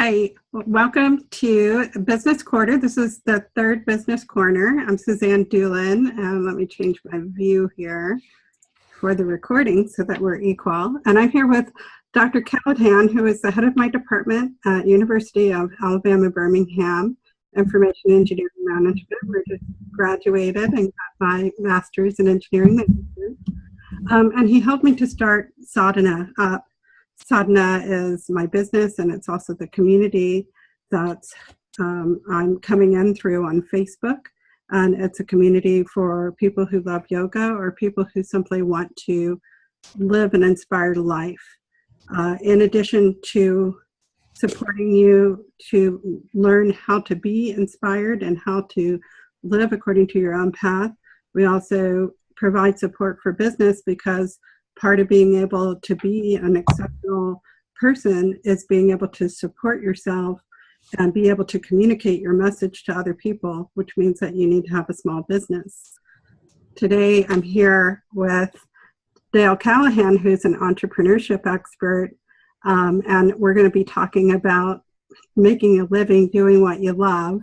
Hi, welcome to Business Corner. This is the third Business Corner. I'm Suzanne Doolin, and let me change my view here for the recording so that we're equal. And I'm here with Dr. Callahan, who is the head of my department at University of Alabama, Birmingham, Information Engineering Management. We're just graduated and got my master's in engineering management. And he helped me to start SADHANA up. SADHANA is my business, and it's also the community that I'm coming in through on Facebook. And it's a community for people who love yoga or people who simply want to live an inspired life. In addition to supporting you to learn how to be inspired and how to live according to your own path, we also provide support for business, because part of being able to be an exceptional person is being able to support yourself and be able to communicate your message to other people, which means that you need to have a small business. Today, I'm here with Dale Callahan, who's an entrepreneurship expert, and we're going to be talking about making a living doing what you love.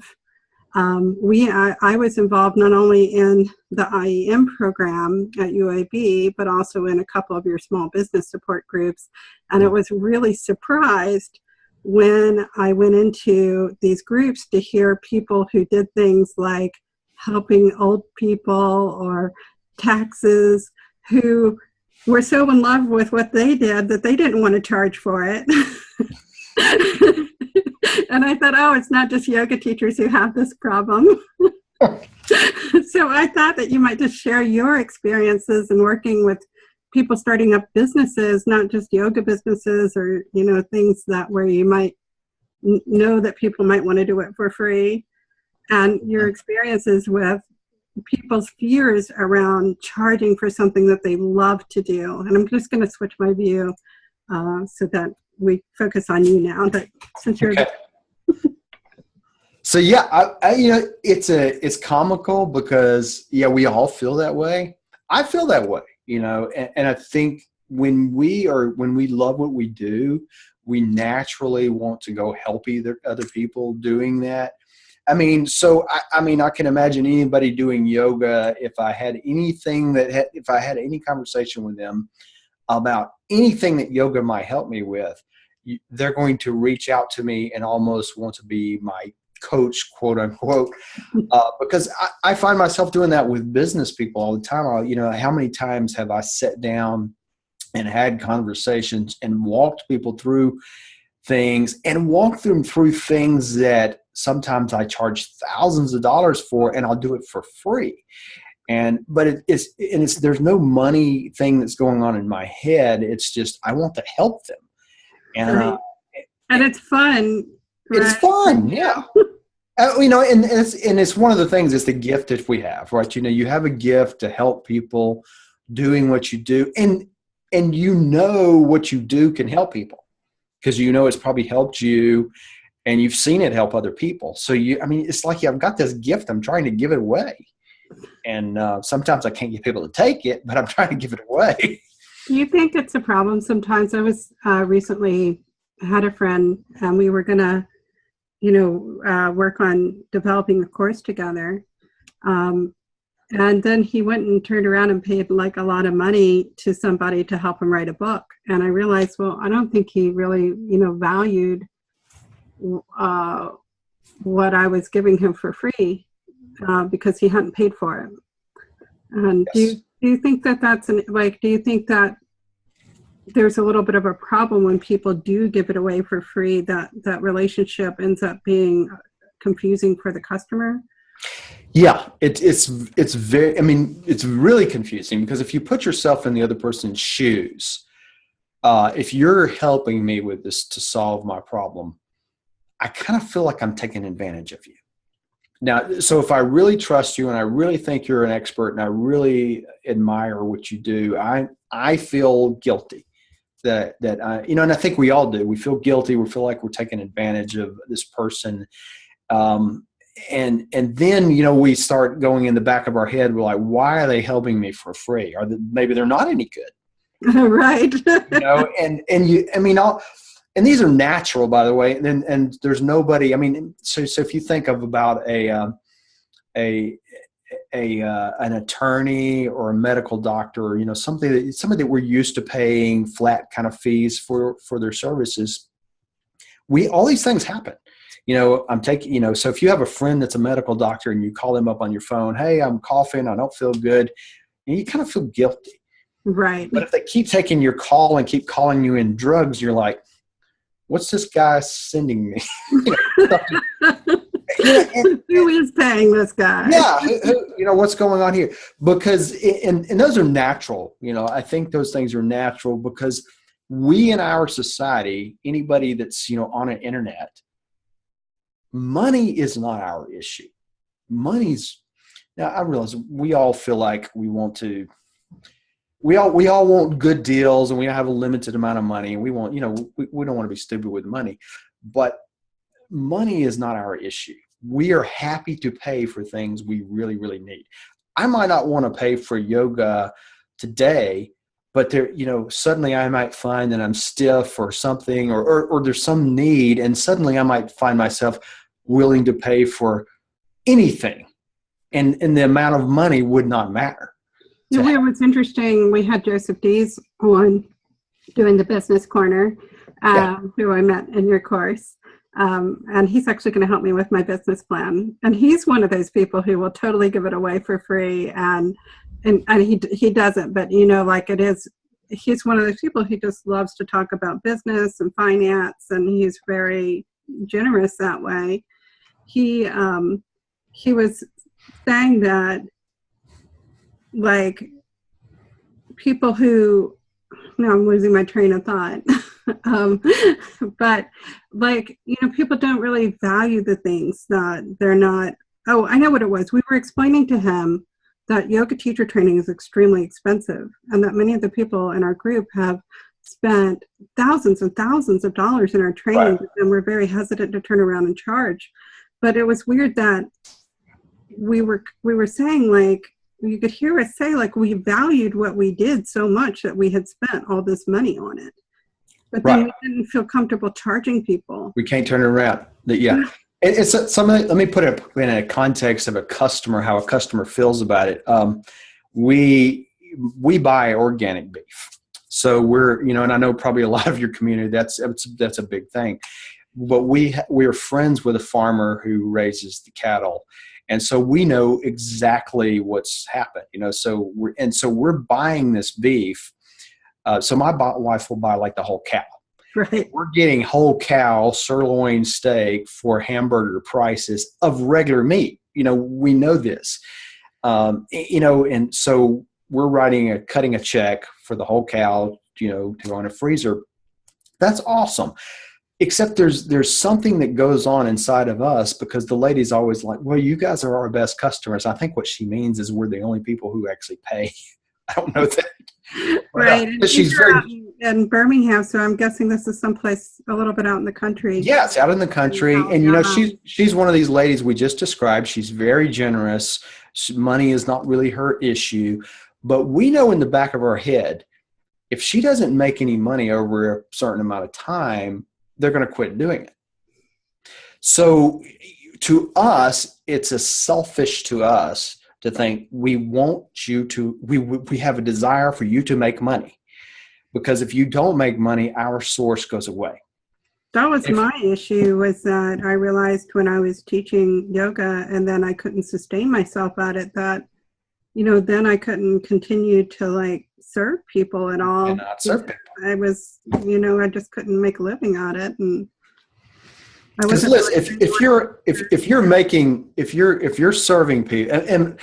I was involved not only in the IEM program at UAB, but also in a couple of your small business support groups. And I was really surprised when I went into these groups to hear people who did things like helping old people or taxes, who were so in love with what they did that they didn't want to charge for it. And I thought, oh, it's not just yoga teachers who have this problem. So I thought that you might just share your experiences in working with people starting up businesses, not just yoga businesses or, things that where you might know that people might want to do it for free, and your experiences with people's fears around charging for something that they love to do. And I'm just going to switch my view so that we focus on you now. That since you're okay. So yeah, it's comical because we all feel that way. I feel that way, and I think when we love what we do, we naturally want to go help other people doing that. I can imagine anybody doing yoga. If I had any conversation with them about anything that yoga might help me with, they're going to reach out to me and almost want to be my coach, quote unquote, because I find myself doing that with business people all the time. How many times have I sat down and had conversations and walked people through things that sometimes I charge thousands of dollars for, and I'll do it for free. But there's no money thing that's going on in my head. It's just, I want to help them. And it's fun. Right? It's fun. Yeah. And it's one of the things, it's the gift that we have, right? You have a gift to help people doing what you do, and what you do can help people because it's probably helped you and you've seen it help other people. So it's like, I've got this gift, I'm trying to give it away. And sometimes I can't get people to take it, but I'm trying to give it away. Do you think it's a problem sometimes? I was recently had a friend, and we were going to work on developing a course together. And then he went and turned around and paid like a lot of money to somebody to help him write a book. And I realized, well, I don't think he really, valued what I was giving him for free because he hadn't paid for it. And yes. Do you think that do you think that there's a little bit of a problem when people do give it away for free, that relationship ends up being confusing for the customer? Yeah, it's very, it's really confusing, because if you put yourself in the other person's shoes, if you're helping me with this to solve my problem, I kind of feel like I'm taking advantage of you. Now, so if I really trust you and I really think you're an expert and I really admire what you do, I feel guilty that I, and I think we all do. We feel guilty. We feel like we're taking advantage of this person. And then, we start going in the back of our head. We're like, why are they helping me for free? Maybe they're not any good. Right. And and these are natural, by the way. And there's nobody. I mean, so if you think of about an attorney or a medical doctor, you know, somebody that we're used to paying flat kind of fees for their services. All these things happen. You know, so if you have a friend that's a medical doctor and you call them up on your phone, hey, I'm coughing, I don't feel good, and you kind of feel guilty. Right. But if they keep taking your call and keep calling you in drugs, you're like, what's this guy sending me? Who is paying this guy? Yeah, you know, what's going on here? Because, and those are natural. You know, I think those things are natural because we in our society, anybody that's, you know, on an internet, money is not our issue. Now I realize we all feel like we all want good deals, and we have a limited amount of money, and we want, you know, we don't want to be stupid with money, but money is not our issue. We are happy to pay for things we really, really need. I might not want to pay for yoga today, but there, you know, suddenly I might find that I'm stiff or something, or there's some need, and suddenly I might find myself willing to pay for anything, and the amount of money would not matter. You know, what's interesting, we had Joseph Dees on doing the business corner, who I met in your course. And he's actually going to help me with my business plan. And he's one of those people who will totally give it away for free. And he doesn't, but you know, like he's one of those people who just loves to talk about business and finance, and he's very generous that way. He was saying that, like, people who, now I'm losing my train of thought. But like, you know, people don't really value the things that they're not. Oh, I know what it was. We were explaining to him that yoga teacher training is extremely expensive, and that many of the people in our group have spent thousands and thousands of dollars in our training, right, and we're very hesitant to turn around and charge. But it was weird that we were saying, like, you could hear us say, like, we valued what we did so much that we had spent all this money on it. But then we didn't feel comfortable charging people. We can't turn it around. Yeah. It's something. Let me put it in a context of a customer, how a customer feels about it. We buy organic beef. So we're, you know, and I know probably a lot of your community, that's a big thing. But we're friends with a farmer who raises the cattle. And so we know exactly what's happened, you know, so we're buying this beef. So my wife will buy like the whole cow. Right. We're getting whole cow sirloin steak for hamburger prices of regular meat. You know, we know this, you know, and so we're cutting a check for the whole cow, you know, to go in a freezer. That's awesome. Except there's something that goes on inside of us, because the lady's always like, well, you guys are our best customers. I think what she means is we're the only people who actually pay. I don't know that. Right. But she's very in Birmingham, so I'm guessing this is someplace a little bit out in the country. Yeah, it's out in the country. And you know, she's one of these ladies we just described. She's very generous. Money is not really her issue. But we know in the back of our head, if she doesn't make any money over a certain amount of time, they're going to quit doing it. So to us, it's a selfish to us to think we want you to, we have a desire for you to make money, because if you don't make money, our source goes away. That was my issue, was that I realized when I was teaching yoga and then I couldn't sustain myself at it, that, you know, then I couldn't continue to like serve people at all. Not serve people. I was, you know, I just couldn't make a living at it. And because listen, if you're serving people, and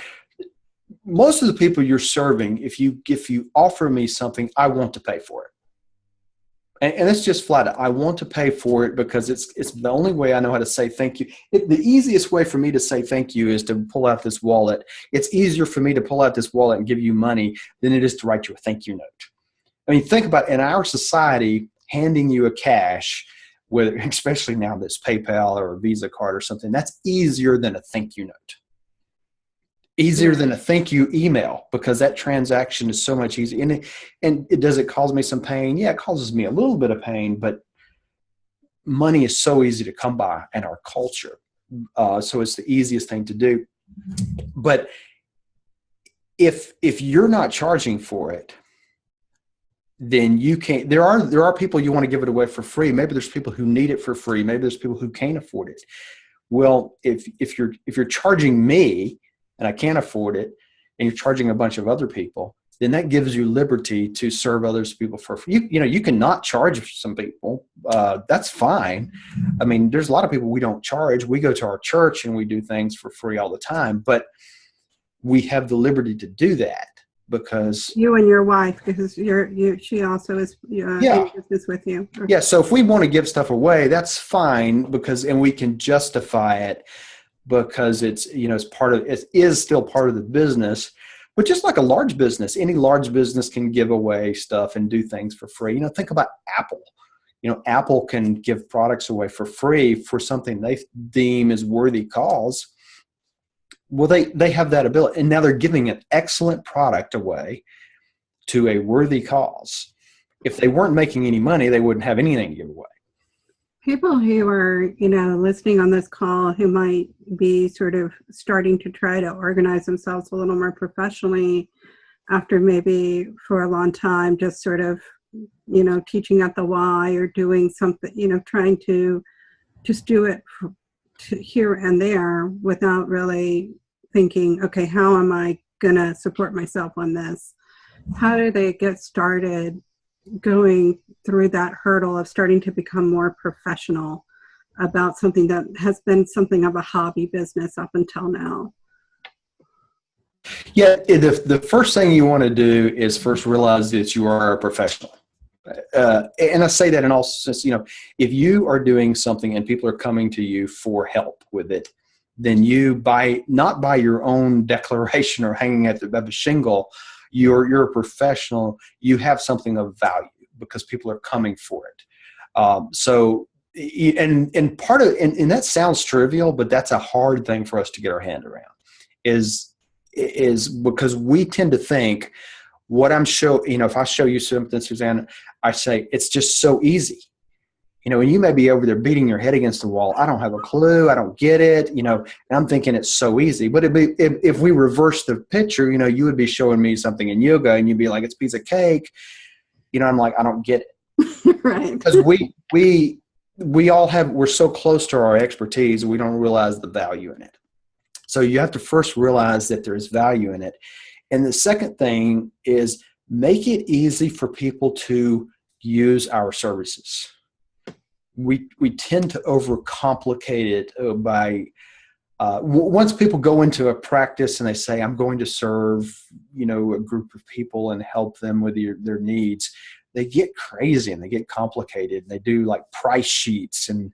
most of the people you're serving, if you offer me something, I want to pay for it. And it's just flat out, I want to pay for it, because it's the only way I know how to say thank you. The easiest way for me to say thank you is to pull out this wallet. It's easier for me to pull out this wallet and give you money than it is to write you a thank you note. I mean, think about, in our society, handing you a cash, whether, especially now that's PayPal or a Visa card or something, that's easier than a thank you note. Easier than a thank you email, because that transaction is so much easier. And does it cause me some pain? Yeah, it causes me a little bit of pain, but money is so easy to come by in our culture. So it's the easiest thing to do. But if you're not charging for it, then you can't. There are people you want to give it away for free. Maybe there's people who need it for free. Maybe there's people who can't afford it. Well, if you're charging me and I can't afford it, and you're charging a bunch of other people, then that gives you liberty to serve others people for free. You can not charge some people. That's fine. I mean, there's a lot of people we don't charge. We go to our church and we do things for free all the time, but we have the liberty to do that because you and your wife, because she also is in business with you. Okay. Yeah. So if we want to give stuff away, that's fine and we can justify it because it is still part of the business. But just like a large business, any large business can give away stuff and do things for free. Think about Apple. Apple can give products away for free for something they deem as worthy cause. Well, they have that ability. And now they're giving an excellent product away to a worthy cause. If they weren't making any money, they wouldn't have anything to give away. People who are, listening on this call who might be sort of starting to try to organize themselves a little more professionally after maybe for a long time just sort of, teaching at the Y or doing something, trying to just do it here and there without really thinking, okay, how am I going to support myself on this? How do they get started going through that hurdle of starting to become more professional about something that has been something of a hobby business up until now? Yeah, the first thing you want to do is first realize that you are a professional. And I say that in all sense, if you are doing something and people are coming to you for help with it, then you not by your own declaration or hanging at the shingle, you're a professional. You have something of value because people are coming for it. And part of and that sounds trivial, but that's a hard thing for us to get our hand around. Is because we tend to think what I'm if I show you something, Suzanne, I say it's just so easy. And you may be over there beating your head against the wall. I don't have a clue. I don't get it. And I'm thinking it's so easy. But if we reverse the picture, you would be showing me something in yoga and you'd be like, it's a piece of cake. I'm like, I don't get it. Right. Because we're so close to our expertise, we don't realize the value in it. So you have to first realize that there's value in it. And the second thing is make it easy for people to use our services. We tend to overcomplicate it by once people go into a practice and they say, I'm going to serve, a group of people and help them with their needs, they get crazy and they get complicated. And they do like price sheets and,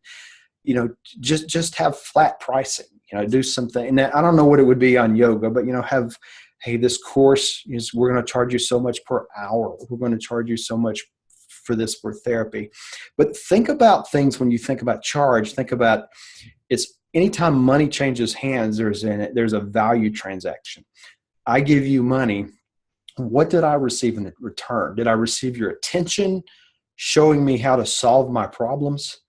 just have flat pricing, do something. And I don't know what it would be on yoga, but, have, hey, this course we're going to charge you so much per hour. We're going to charge you so much for this for therapy. But think about things when you think about charge, think about it's anytime money changes hands, there's a value transaction. I give you money. What did I receive in return? Did I receive your attention, showing me how to solve my problems?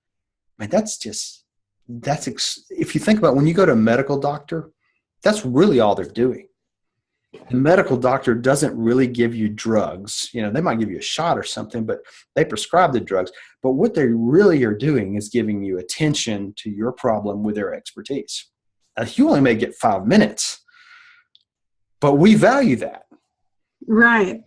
Man, if you think about when you go to a medical doctor, that's really all they're doing. The medical doctor doesn't really give you drugs. They might give you a shot or something, but they prescribe the drugs. But what they really are doing is giving you attention to your problem with their expertise. Now, you only may get 5 minutes, but we value that. Right.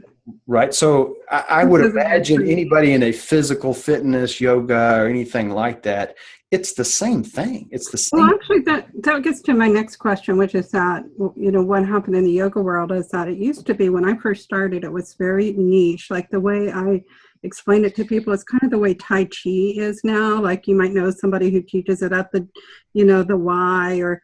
Right. So I would imagine anybody in a physical fitness, yoga, or anything like that, it's the same thing. It's the same. Well, actually, that gets to my next question, which is that, what happened in the yoga world is that it used to be when I first started, it was very niche. Like the way I explain it to people is kind of the way Tai Chi is now. Like you might know somebody who teaches it at the, the Y or,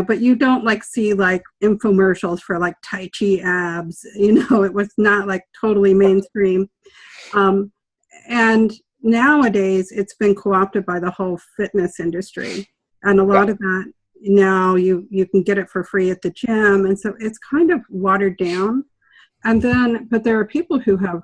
but you don't see infomercials for Tai Chi abs, it was not totally mainstream. And nowadays it's been co-opted by the whole fitness industry. And a lot of that now you can get it for free at the gym. And so it's kind of watered down. And then, but there are people who have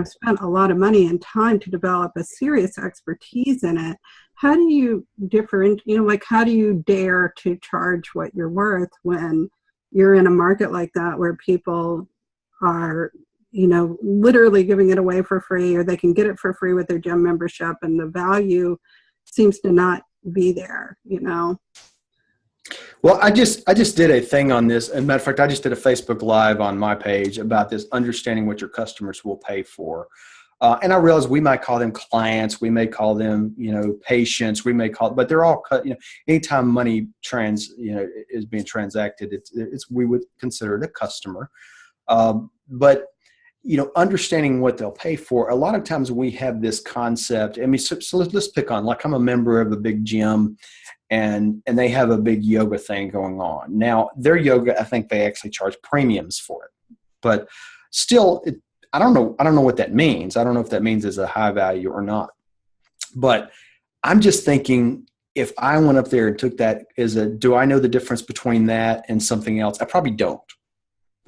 spent a lot of money and time to develop a serious expertise in it. How do you like, how do you dare to charge what you're worth when you're in a market like that where people are, literally giving it away for free, or they can get it for free with their gym membership, and the value seems to not be there, Well, I just did a thing on this. As a matter of fact, I just did a Facebook Live on my page about this, understanding what your customers will pay for. And I realize we might call them clients, we may call them, patients, but they're all, anytime money is being transacted, we would consider it a customer. But understanding what they'll pay for, a lot of times we have this concept. I mean, so let's pick on, like, I'm a member of a big gym, and they have a big yoga thing going on. Now, their yoga, I think they actually charge premiums for it, but still, I don't know what that means. I don't know if that means it's a high value or not. But I'm just thinking, if I went up there and took that do I know the difference between that and something else? I probably don't.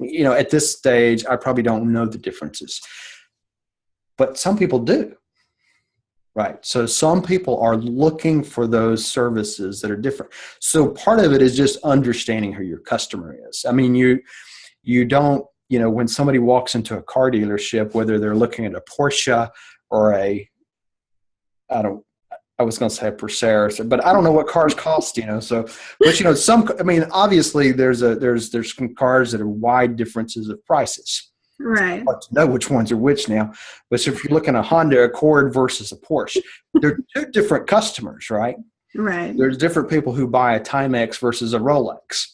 At this stage, I probably don't know the differences. But some people do. Right. So some people are looking for those services that are different. So part of it is just understanding who your customer is. I mean, you don't, when somebody walks into a car dealership, whether they're looking at a Porsche or I was going to say a Purcell, but I don't know what cars cost, so, but obviously there's some cars that are wide differences of prices. Right. It's hard to know which ones are which now. But so if you're looking at a Honda Accord versus a Porsche, they're two different customers, right? Right. There's different people who buy a Timex versus a Rolex.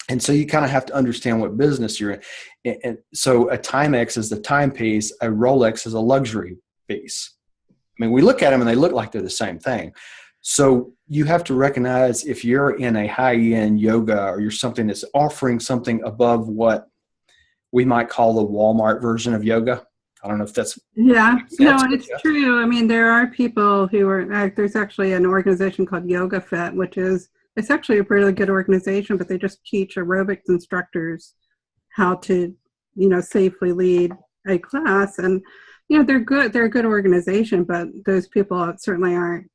And so you kind of have to understand what business you're in. And so a Timex is the timepiece, a Rolex is a luxury piece. I mean, we look at them and they look like they're the same thing. So you have to recognize if you're in a high-end yoga, or you're something that's offering something above what we might call the Walmart version of yoga. I don't know if that's... Yeah, no, it's true. I mean, there are people who are, there's actually an organization called Yoga Fit, it's actually a really good organization, but they just teach aerobics instructors how to, safely lead a class. And, they're good. They're a good organization, but those people certainly aren't,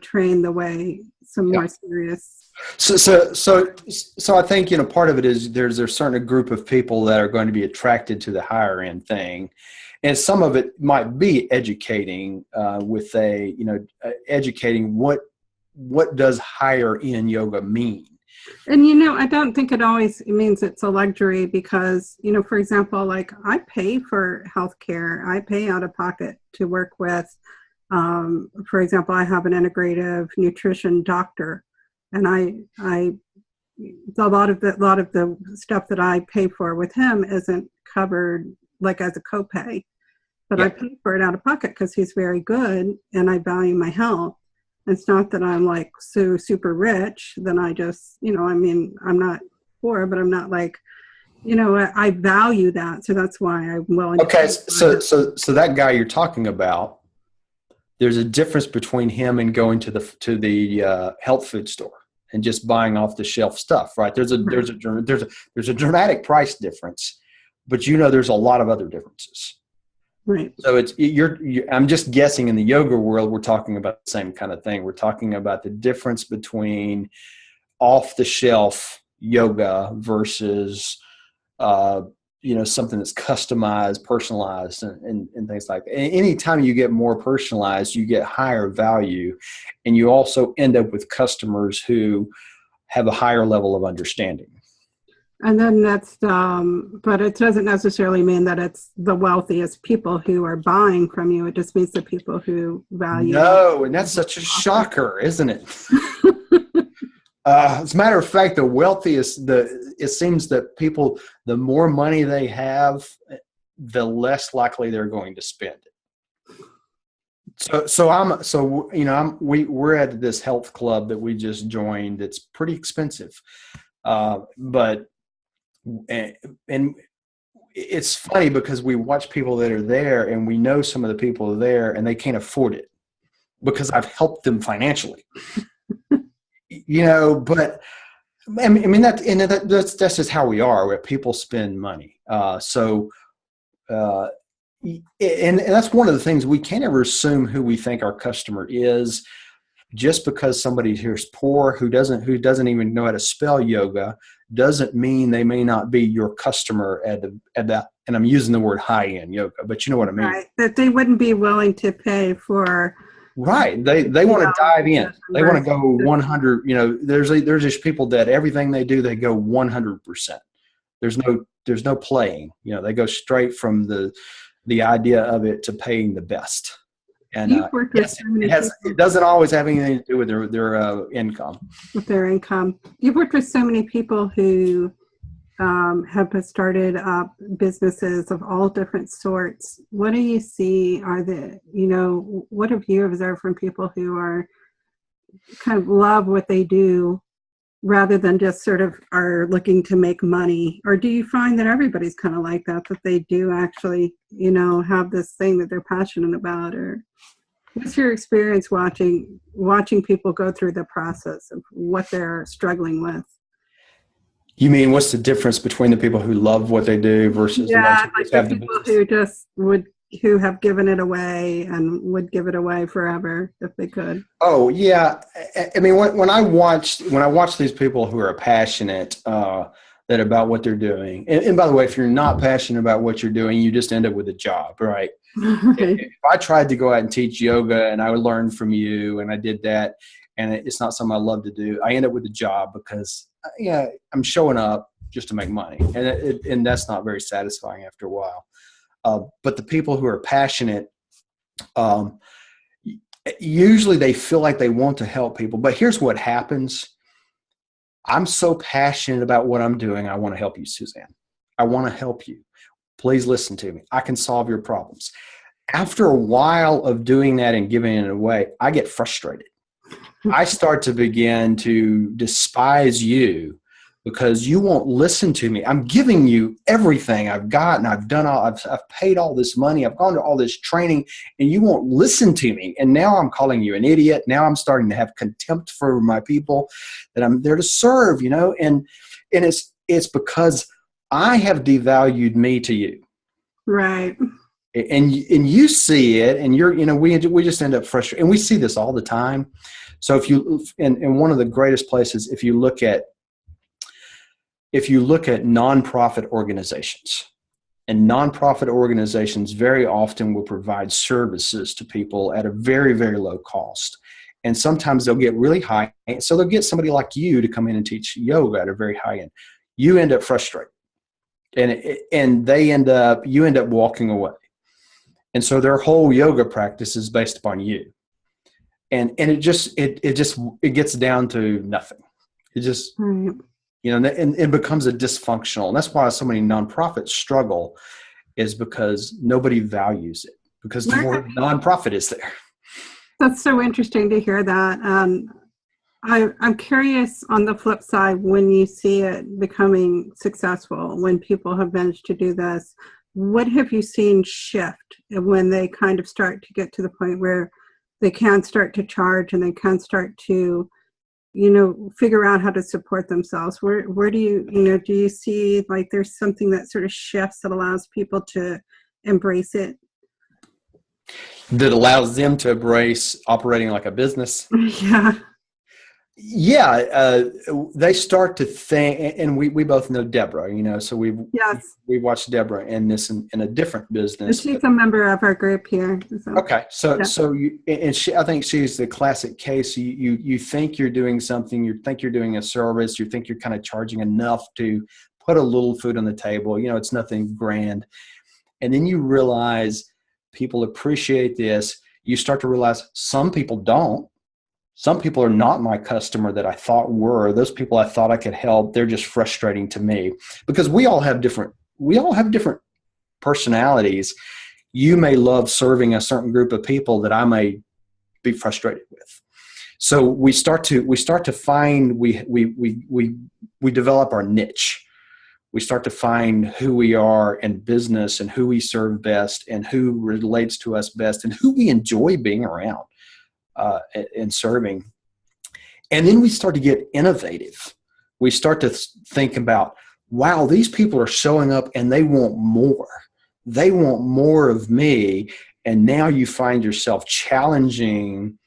trained the way some more serious... So I think, part of it is there's a certain group of people that are going to be attracted to the higher end thing. And some of it might be educating educating what does higher end yoga mean? And, I don't think it always means it's a luxury because, for example, like I pay for healthcare, I pay out of pocket to work with, for example, I have an integrative nutrition doctor. And a lot of the stuff that I pay for with him isn't covered like as a copay, but I pay for it out of pocket because he's very good and I value my health. It's not that I'm like so super rich. Then I just, I'm not poor, but I'm not like, I value that. So that's why I'm willing. Okay, so that guy you're talking about, there's a difference between him and going to the health food store and just buying off the shelf stuff, right? There's a dramatic price difference, but there's a lot of other differences. Right. So I'm just guessing in the yoga world, we're talking about the same kind of thing. We're talking about the difference between off the shelf yoga versus, something that's customized, personalized, and things like that. Anytime you get more personalized, you get higher value, and you also end up with customers who have a higher level of understanding. And then but it doesn't necessarily mean that it's the wealthiest people who are buying from you. It just means the people who value. No, and that's such a shocker, isn't it? As a matter of fact, the wealthiest, it seems that people, the more money they have, the less likely they're going to spend it. We're at this health club that we just joined. It's pretty expensive, but it's funny because we watch people that are there, and we know some of the people there, and they can't afford it because I've helped them financially. But I mean that's just how we are, where people spend money. and that's one of the things, we can't ever assume who we think our customer is. Just because somebody here's poor, who doesn't even know how to spell yoga, doesn't mean they may not be your customer at that. And I'm using the word high end yoga, but you know what I mean. Right. That they wouldn't be willing to pay for. Right. They want to dive in. They want to go 100. There's just people that everything they do, they go 100%. There's no playing. They go straight from the idea of it to paying the best. And yes, it doesn't always have anything to do with their income. With their income. You've worked with so many people who have started up businesses of all different sorts. What do you see what have you observed from people who are kind of love what they do rather than just sort of are looking to make money? Or do you find that everybody's kind of like that they do actually, have this thing that they're passionate about? Or what's your experience watching people go through the process of what they're struggling with? You mean, what's the difference between the people who love what they do versus the ones who just have the business? Who have given it away and would give it away forever if they could? Oh yeah, I mean, when I watch these people who are passionate that about what they're doing, and by the way, if you're not passionate about what you're doing, you just end up with a job, right? Right. If I tried to go out and teach yoga and I would learn from you and I did that, and it's not something I love to do, I end up with a job because I'm showing up just to make money, and that's not very satisfying after a while. But the people who are passionate, usually they feel like they want to help people. But here's what happens. I'm so passionate about what I'm doing. I want to help you, Suzanne. I want to help you. Please listen to me. I can solve your problems. After a while of doing that and giving it away, I get frustrated. I start to begin to despise you because you won't listen to me. I'm giving you everything I've got, and I've done all, I've paid all this money. I've gone to all this training, and you won't listen to me. And now I'm calling you an idiot. Now I'm starting to have contempt for my people that I'm there to serve, and it's because I have devalued me to you. Right. And you see it, and we just end up frustrated, and we see this all the time. So if you, and one of the greatest places, if you look at nonprofit organizations, and nonprofit organizations very often will provide services to people at a very, very low cost. And sometimes they'll get really high. So they'll get somebody like you to come in and teach yoga at a very high end. You end up frustrated, and you end up walking away. And so their whole yoga practice is based upon you. And it gets down to nothing. It just, and it becomes a dysfunctional. And that's why so many nonprofits struggle, is because nobody values it, because the word nonprofit is there. That's so interesting to hear that. I'm curious on the flip side, when you see it becoming successful, when people have managed to do this, what have you seen shift when they kind of start to get to the point where they can start to charge and they can start to, figure out how to support themselves? Where do you see like there's something that sort of shifts that allows people to embrace it? That allows them to embrace operating like a business. Yeah. Yeah, they start to think, and we both know Deborah, so we watched Deborah in a different business. She's a member of our group here. So. Okay, I think she's the classic case. You think you're doing something, you think you're doing a service, you think you're kind of charging enough to put a little food on the table. It's nothing grand, and then you realize people appreciate this. You start to realize some people don't. Some people are not my customer that I thought were. Those people I thought I could help, they're just frustrating to me, because we all have different personalities. You may love serving a certain group of people that I may be frustrated with. So we start to find, we develop our niche. We start to find who we are in business and who we serve best and who relates to us best and who we enjoy being around. And serving. And then we start to get innovative. We start to think about, wow, these people are showing up and they want more. they want more of me. And now you find yourself challenging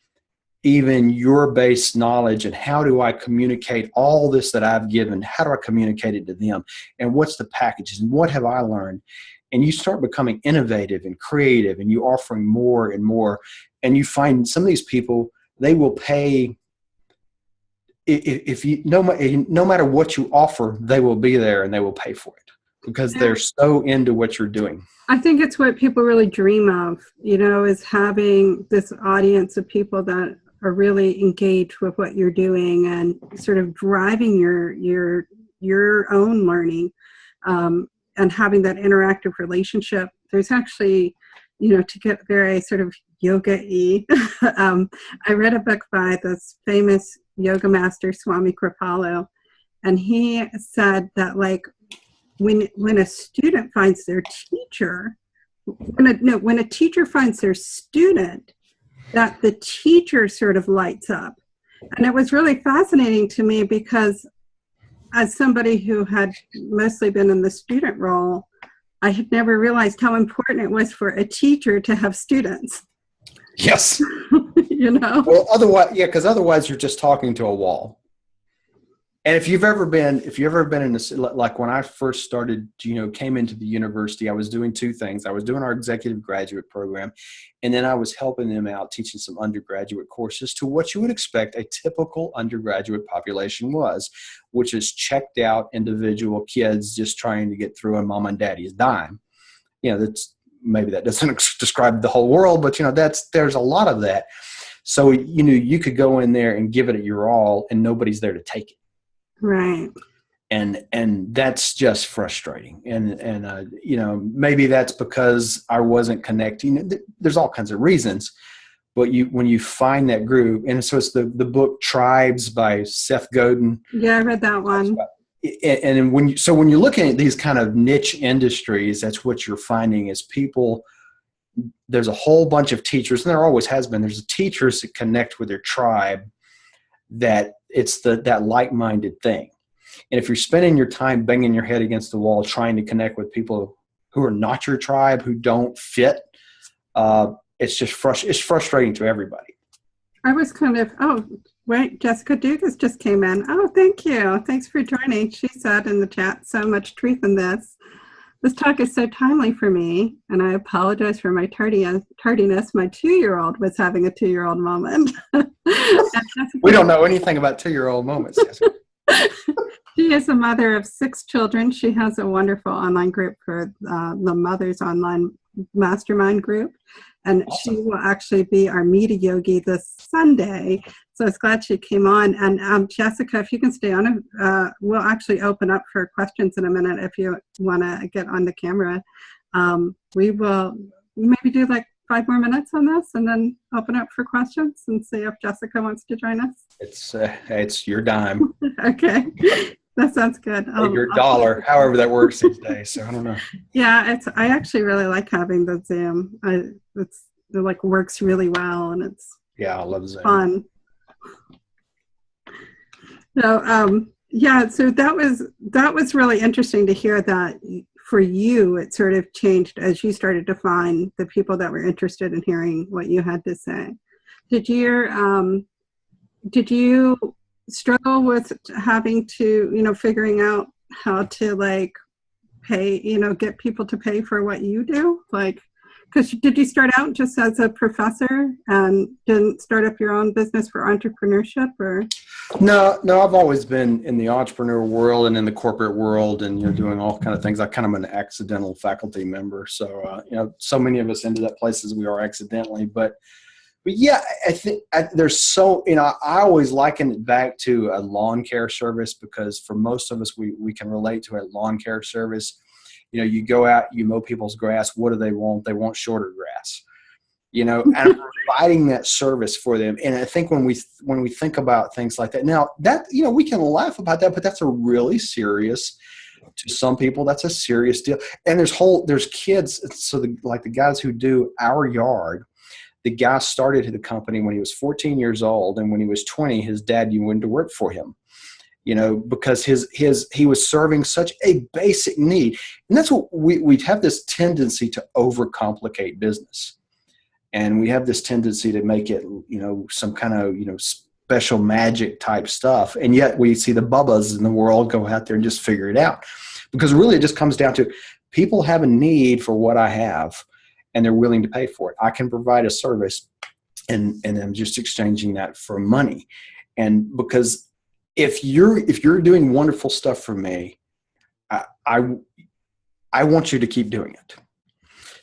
even your base knowledge, and how do I communicate all this that I've given? How do I communicate it to them? And what's the packages? And what have I learned? And you start becoming innovative and creative, and you're offering more and more. And you find some of these people, they will pay. If you no matter what you offer, they will be there and they will pay for it because they're so into what you're doing. I think it's what people really dream of, is having this audience of people that are really engaged with what you're doing and sort of driving your own learning, and having that interactive relationship. There's actually, to get very sort of yoga-y, I read a book by this famous yoga master, Swami Kripalu, and he said that when a student finds their teacher, when a teacher finds their student, that the teacher sort of lights up. And it was really fascinating to me because as somebody who had mostly been in the student role, I had never realized how important it was for a teacher to have students. Yes. Well, because otherwise you're just talking to a wall. And if you've ever been in this, like when I first started, came into the university, I was doing two things. I was doing our executive graduate program, and then I was helping them out teaching some undergraduate courses to what you would expect a typical undergraduate population was, which is checked out individual kids just trying to get through on mom and daddy's dime. Maybe that doesn't describe the whole world, but there's a lot of that. So, you could go in there and give it your all and nobody's there to take it. Right. And that's just frustrating. And maybe that's because I wasn't connecting. There's all kinds of reasons, but when you find that group, and so it's the book Tribes by Seth Godin. Yeah, I read that one. And when you're looking at these kind of niche industries, that's what you're finding is people, there's a whole bunch of teachers, and there always has been, there's teachers that connect with their tribe, that it's that like-minded thing. And if you're spending your time banging your head against the wall trying to connect with people who are not your tribe, who don't fit, it's just it's frustrating to everybody. I was kind of, wait, Jessica Dugas just came in. Oh, thank you. Thanks for joining. She said in the chat, so much truth in this. This talk is so timely for me, and I apologize for my tardiness. My 2-year-old was having a 2-year-old moment. We don't know anything about 2-year-old moments. She is a mother of 6 children. She has a wonderful online group for the Mothers Online Mastermind group. And awesome. She will actually be our Meet Yogi this Sunday. So I was glad she came on. And Jessica, if you can stay on, we'll actually open up for questions in a minute if you want to get on the camera. We will maybe do 5 more minutes on this and then open up for questions and see if Jessica wants to join us. It's your dime. Okay. That sounds good. Your dollar, however that works these days. So I don't know. Yeah, I actually really like having the Zoom. It works really well, and it's I love Zoom. Fun. So so that was really interesting to hear that for you it sort of changed as you started to find the people that were interested in hearing what you had to say. Did you struggle with having to, figuring out how to pay, get people to pay for what you do? Because did you start out just as a professor and didn't start up your own business for entrepreneurship, or? No, I've always been in the entrepreneur world and in the corporate world and, doing all kind of things. I kind of am an accidental faculty member. So, so many of us ended up places we are accidentally, but yeah, I think there's I always liken it back to a lawn care service, because for most of us, we can relate to a lawn care service. You go out, you mow people's grass. What do they want? They want shorter grass, and I'm providing that service for them. And I think when we think about things like that, now that, we can laugh about that, but that's a really serious, to some people, that's a serious deal. And there's kids. So the guys who do our yard, the guy started the company when he was 14 years old, and when he was 20, his dad went to work for him. because he was serving such a basic need. And that's what we have this tendency to overcomplicate business. And we have this tendency to make it, some kind of, special magic type stuff. And yet we see the bubbas in the world go out there and just figure it out. Because really it just comes down to people have a need for what I have and they're willing to pay for it. I can provide a service and I'm just exchanging that for money. And because if you're doing wonderful stuff for me, I want you to keep doing it.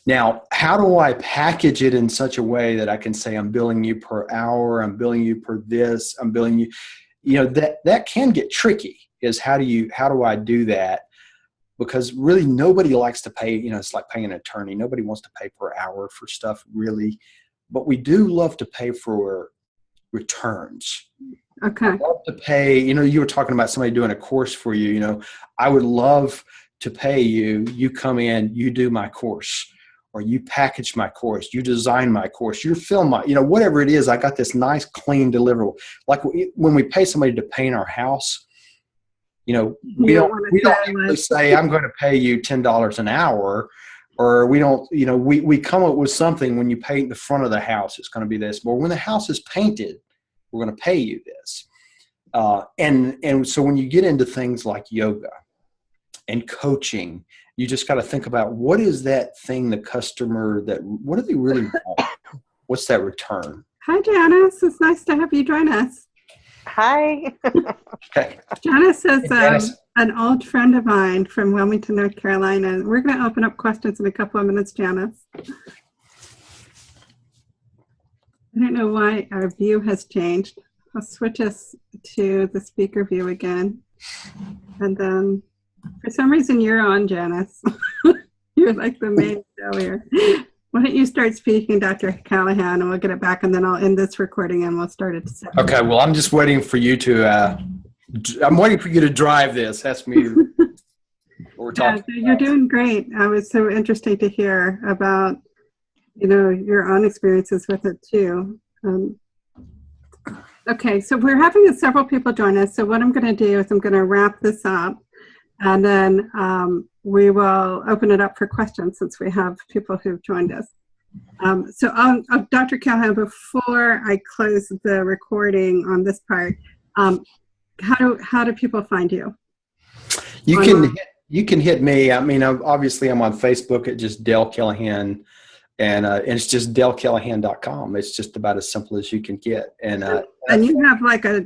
Now, how do I package it in such a way that I can say I'm billing you per hour, I'm billing you per this, I'm billing you, that can get tricky is how do I do that? Because really nobody likes to pay, it's like paying an attorney. Nobody wants to pay per hour for stuff really, but we do love to pay for returns. Okay. I love to pay, you were talking about somebody doing a course for you, I would love to pay you, you come in, you do my course, or you package my course, you design my course, you film my, whatever it is, I got this nice, clean deliverable. Like when we pay somebody to paint our house, we don't usually say, I'm going to pay you $10 an hour, or we don't, we come up with something when you paint the front of the house, it's going to be this. But when the house is painted, we're going to pay you this. And so when you get into things like yoga and coaching, you just got to think about what is that thing the customer what do they really want? What's that return? Hi, Janice. It's nice to have you join us. Hi. Okay. Janice is Janice. An old friend of mine from Wilmington, North Carolina. We're going to open up questions in a couple of minutes, Janice. I don't know why our view has changed. I'll switch us to the speaker view again. And then for some reason you're on, Janice. You're like the main show here. Why don't you start speaking, Dr. Callahan, and we'll get it back, and then I'll end this recording and we'll start it. Okay, well, I'm just waiting for you to, I'm waiting for you to drive this. That's me. What we're talking so you're doing great. It was so interesting to hear about, your own experiences with it too. Okay, so we're having several people join us. So what I'm going to do is I'm going to wrap this up, and then we will open it up for questions since we have people who've joined us. Dr. Callahan, before I close the recording on this part, how do people find you? You can hit me. I mean, obviously I'm on Facebook at just Dale Callahan, and it's just dalecallahan.com. It's just about as simple as you can get. And you have like a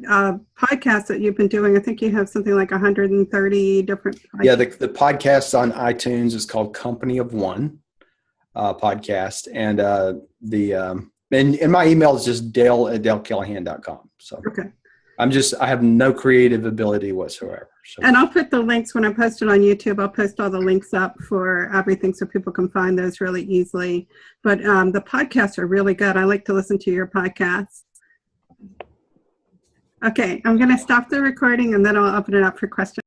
podcast that you've been doing. I think you have something like 130 different podcasts. Yeah, the podcast on iTunes is called Company of One podcast. And and my email is just dale@dalecallahan.com. So okay. I have no creative ability whatsoever. So. And I'll put the links when I post it on YouTube. I'll post all the links up for everything so people can find those really easily. But the podcasts are really good. I like to listen to your podcasts. Okay, I'm going to stop the recording and then I'll open it up for questions.